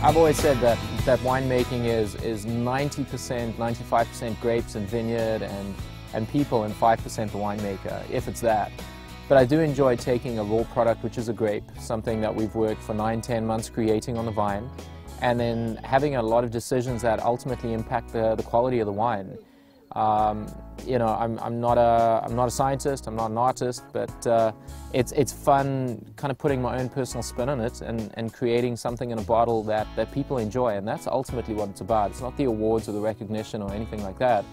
I've always said that winemaking is 90%, 95% grapes and vineyard and people, and 5% the winemaker, if it's that. But I do enjoy taking a raw product, which is a grape, something that we've worked for 9–10 months creating on the vine, and then having a lot of decisions that ultimately impact the quality of the wine. You know, I'm not a scientist, I'm not an artist, but it's fun kind of putting my own personal spin on it and creating something in a bottle that people enjoy, and that's ultimately what it's about. It's not the awards or the recognition or anything like that.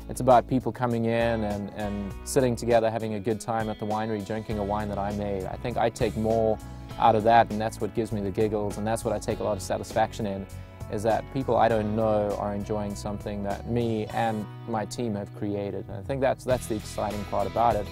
It's about people coming in and sitting together, having a good time at the winery, drinking a wine that I made. I think I take more out of that, and that's what gives me the giggles, and that's what I take a lot of satisfaction in, is that people I don't know are enjoying something that me and my team have created. And I think that's the exciting part about it.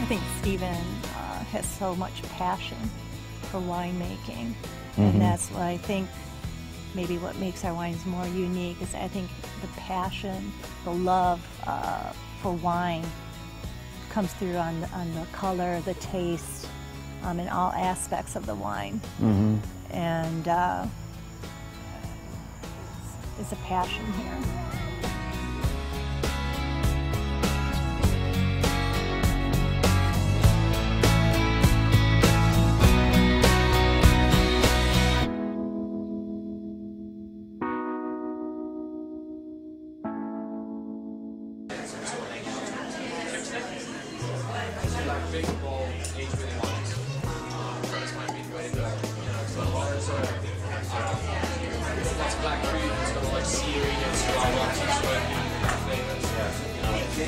I think Stephen has so much passion for winemaking, Mm-hmm. and that's what I think maybe what makes our wines more unique is I think the passion, the love for wine comes through on the color, the taste, in all aspects of the wine. Mm-hmm. And it's a passion here. Big bowl, aged really wines. First might be the way to go. You know, it's got a lot of sort of lots of black fruit, it's got a lot of seariness, flavors.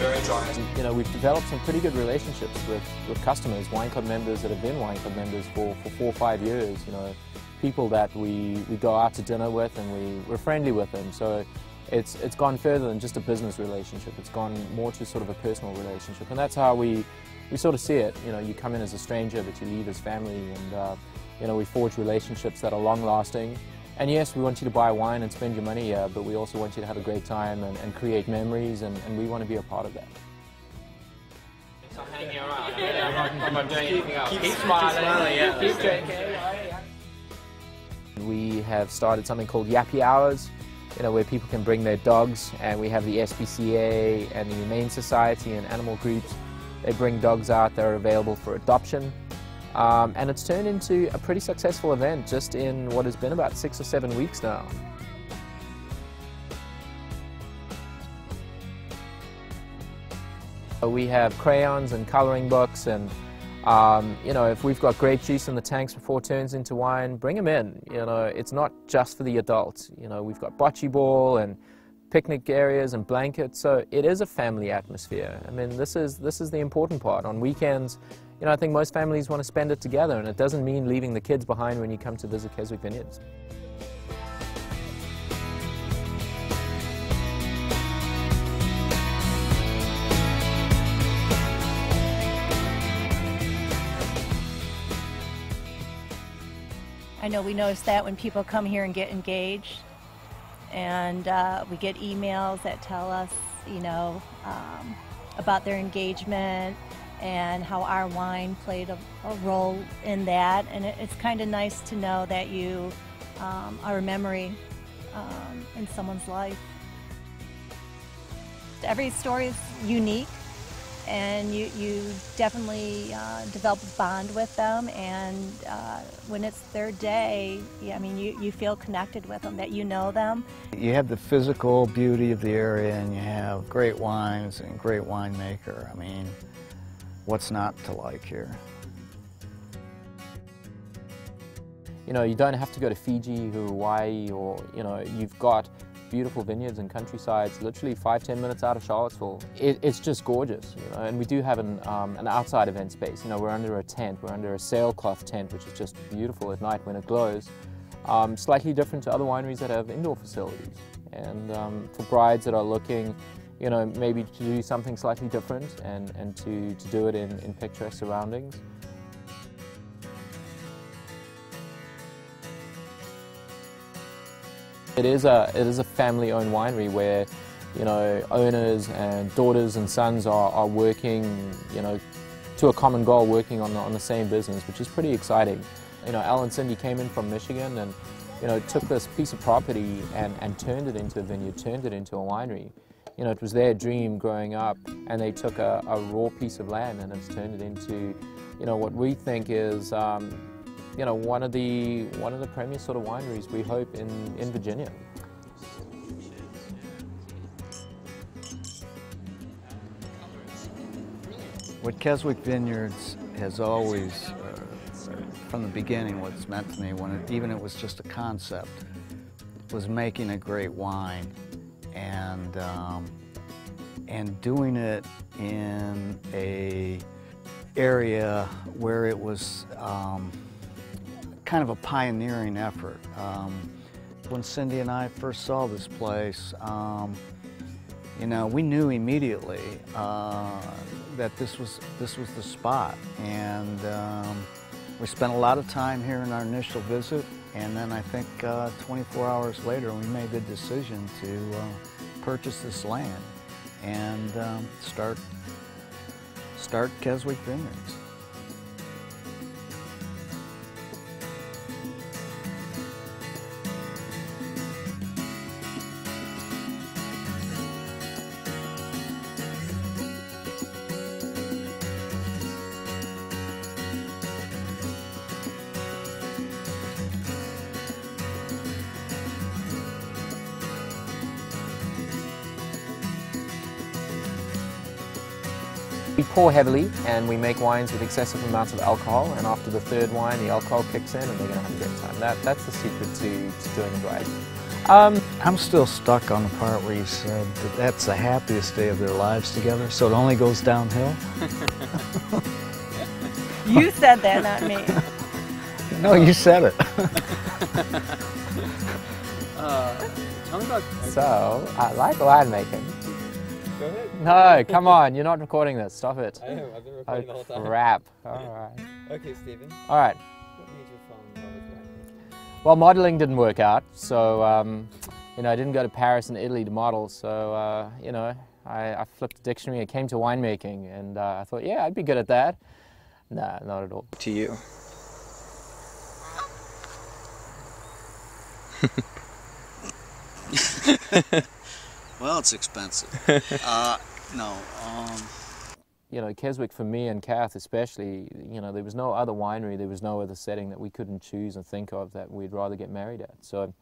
Very dry. You know, we've developed some pretty good relationships with customers, wine club members that have been wine club members for 4 or 5 years. You know, people that we go out to dinner with and we're friendly with them. So it's gone further than just a business relationship. It's gone more to sort of a personal relationship, and that's how we sort of see it. You know, you come in as a stranger, but you leave as family, and you know, we forge relationships that are long-lasting. And yes, we want you to buy wine and spend your money here, but we also want you to have a great time and create memories, and we want to be a part of that. Stop hanging around. I'm not doing anything else. Keep smiling. Yeah. Keep drinking. We have started something called Yappy Hours, you know, where people can bring their dogs, and we have the SPCA and the Humane Society and animal groups. They bring dogs out that are available for adoption, and it's turned into a pretty successful event just in what has been about 6 or 7 weeks now. We have crayons and coloring books, and you know, if we've got grape juice in the tanks before it turns into wine, bring them in. You know, it's not just for the adults. You know, we've got bocce ball and picnic areas and blankets, so it is a family atmosphere. I mean, this is the important part. On weekends, you know, I think most families want to spend it together, and it doesn't mean leaving the kids behind when you come to visit Keswick Vineyards. I know we notice that when people come here and get engaged, and we get emails that tell us, you know, about their engagement and how our wine played a role in that, and it's kind of nice to know that you are a memory in someone's life. Every story is unique, and you definitely develop a bond with them, and when it's their day, I mean, you feel connected with them, that you know them. You have the physical beauty of the area, and you have great wines and great winemaker. I mean, what's not to like here? You know, you don't have to go to Fiji or Hawaii, or, you know, you've got beautiful vineyards and countrysides literally 5–10 minutes out of Charlottesville. It's just gorgeous, you know, and we do have an outside event space. You know, we're under a tent, we're under a sailcloth tent, which is just beautiful at night when it glows. Slightly different to other wineries that have indoor facilities. And for brides that are looking, you know, maybe to do something slightly different and to do it in picturesque surroundings, It is a family-owned winery where, you know, owners and daughters and sons are working, you know, to a common goal, working on the same business, which is pretty exciting. You know, Al and Cindy came in from Michigan and, you know, took this piece of property and turned it into a vineyard, turned it into a winery. You know, it was their dream growing up, and they took a raw piece of land and it's turned it into, you know, what we think is, you know, one of the premier sort of wineries, we hope, in Virginia. What Keswick Vineyards has always, from the beginning, what's meant to me, even it was just a concept, was making a great wine and doing it in a area where it was kind of a pioneering effort. When Cindy and I first saw this place, you know, we knew immediately that this was the spot, and we spent a lot of time here in our initial visit, and then I think 24 hours later we made the decision to purchase this land and start Keswick Vineyards. We pour heavily and we make wines with excessive amounts of alcohol, and after the third wine the alcohol kicks in and they're going to have a great time. That's the secret to doing it right. I'm still stuck on the part where you said that that's the happiest day of their lives together, so it only goes downhill. You said that, not me. No, you said it. Tell me about... So, I like winemaking. Go ahead. No, come on, you're not recording this. Stop it. I am. I've been recording the whole time. Crap. All right. Okay, Stephen. All right. What made you fall in love with winemaking? Well, modeling didn't work out, so you know, I didn't go to Paris and Italy to model. So you know, I flipped the dictionary. I came to winemaking, and I thought, yeah, I'd be good at that. Nah, not at all. To you. Well, it's expensive. No. You know, Keswick for me and Kath especially, you know, there was no other winery, there was no other setting that we couldn't choose and think of that we'd rather get married at. So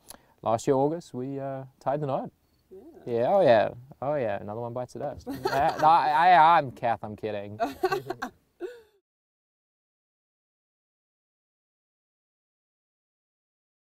last year, August, we tied the knot. Yeah. Yeah, oh yeah, oh yeah, another one bites the dust. No, I'm Kath, I'm kidding.